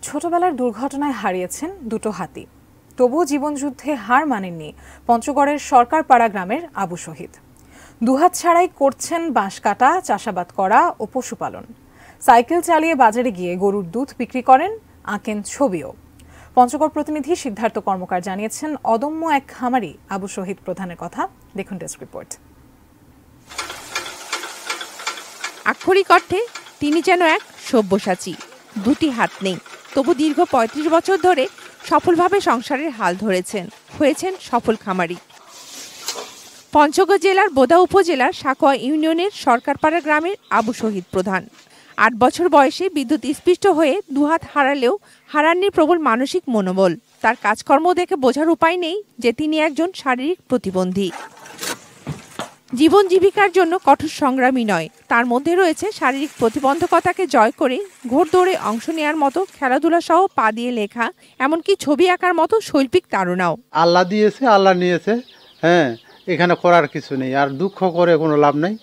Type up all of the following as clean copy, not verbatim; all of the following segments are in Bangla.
ছোটবেলার দুর্ঘটনায় হারিয়েছেন দুটো হাতি, তবুও জীবনযুদ্ধে হার মানেননি পঞ্চগড়ের সরকারপাড়া গ্রামের আবু শহীদ। দুহাত ছাড়াই করছেন বাঁশ কাটা, চাষাবাদ করা ও পশুপালন। সাইকেল চালিয়ে বাজারে গিয়ে গরুর দুধ বিক্রি করেন, আঁকেন ছবিও। পঞ্চগড় প্রতিনিধি সিদ্ধার্থ কর্মকার জানিয়েছেন অদম্য এক খামারি আবু শহীদ প্রধানের কথা। দেখুন ডেস্ক রিপোর্ট। আক্ষরিক অর্থে তিনি যেন এক সব্যসাচী। দুটি হাত নেই, তবু দীর্ঘ ৩৫ বছর ধরে সফলভাবে সংসারের হাল ধরেছেন, হয়েছেন সফল খামারি। পঞ্চগড় জেলার বোদা উপজেলার সাকোয়া ইউনিয়নের সরকারপাড়া গ্রামের আবু শহীদ প্রধান ৮ বছর বয়সে বিদ্যুৎ স্পৃষ্ট হয়ে দুহাত হারালেও হারাননি প্রবল মানসিক মনোবল। তার কাজকর্ম দেখে বোঝার উপায় নেই যে তিনি একজন শারীরিক প্রতিবন্ধী। জীবন জীবিকার জন্য কঠোর সংগ্রামী নয়, তার মধ্যে রয়েছে শারীরিক প্রতিবন্ধকতাকে জয় করে ঘোড়দৌড়ে অংশ নেওয়ার মতো খেলাধুলা সহ পা দিয়ে লেখা, এমনকি ছবি আঁকার মতো শৈল্পিক তাড়নাও। আল্লাহ দিয়েছে, আল্লাহ নিয়েছে। এখানে করার কিছু নেই, আর দুঃখ করে কোনো লাভ নেই।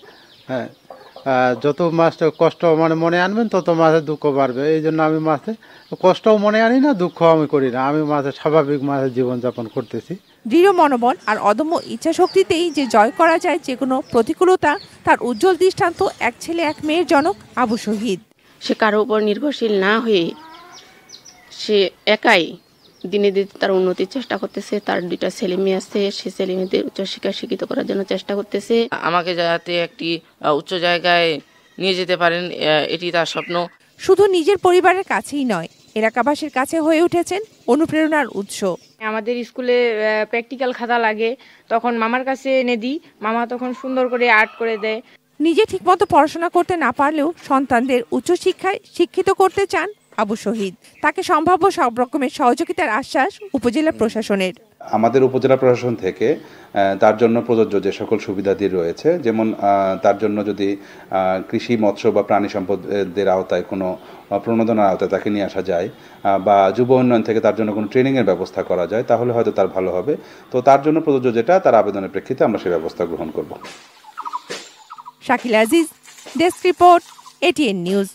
যত মাছ কষ্ট মনে আনবেন তত মাছের দুঃখ বাড়বে। এই জন্য আমি মাছে কষ্টও মনে আনি না, দুঃখ আমি করি না। আমি মাছের স্বাভাবিক মাছের জীবনযাপন করতেছি। দৃঢ় মনোবল আর অদম্য ইচ্ছাশক্তিতেই যে জয় করা যায় যে কোনো প্রতিকূলতা, তার উজ্জ্বল দৃষ্টান্ত এক ছেলে এক মেয়ের জনক আবু শহীদ। সে কারো উপর নির্ভরশীল না হয়ে সে একাই দিনে দিনে তার উন্নতির চেষ্টা করতেছে। তার 2টা ছেলে মেয়ে আছে, সে ছেলে মেয়েদের উচ্চশিক্ষা শিক্ষিত করার জন্য চেষ্টা করতেছে। আমাকে যাতে একটি উচ্চ জায়গায় নিয়ে যেতে পারেন, এটি তার স্বপ্ন। শুধু নিজের পরিবারের কাছেই নয়, এলাকাবাসীর কাছে হয়ে উঠেছেন অনুপ্রেরণার উৎস। আমাদের স্কুলে প্র্যাকটিক্যাল খাতা লাগে, তখন মামার কাছে এনে দিই, মামা তখন সুন্দর করে আর্ট করে দেয়। নিজে ঠিকমতো পড়াশোনা করতে না পারলেও সন্তানদের উচ্চশিক্ষায় শিক্ষিত করতে চান আবু শহীদ। তাকে সম্ভাব্য সব রকমের সহযোগিতার আশ্বাস উপজেলা প্রশাসনের। আমাদের উপজেলা প্রশাসন থেকে তার জন্য প্রযোজ্য যে সকল সুবিধাদি রয়েছে, যেমন তার জন্য যদি কৃষি, মৎস্য বা প্রাণী সম্পদের আওতায় কোনো প্রণোদনার আওতায় তাকে নিয়ে আসা যায়, বা যুব উন্নয়ন থেকে তার জন্য কোনো ট্রেনিংয়ের ব্যবস্থা করা যায়, তাহলে হয়তো তার ভালো হবে। তো তার জন্য প্রযোজ্য যেটা, তার আবেদনের প্রেক্ষিতে আমরা সেই ব্যবস্থা গ্রহণ করব। Shakil Aziz, desk report, ATN news.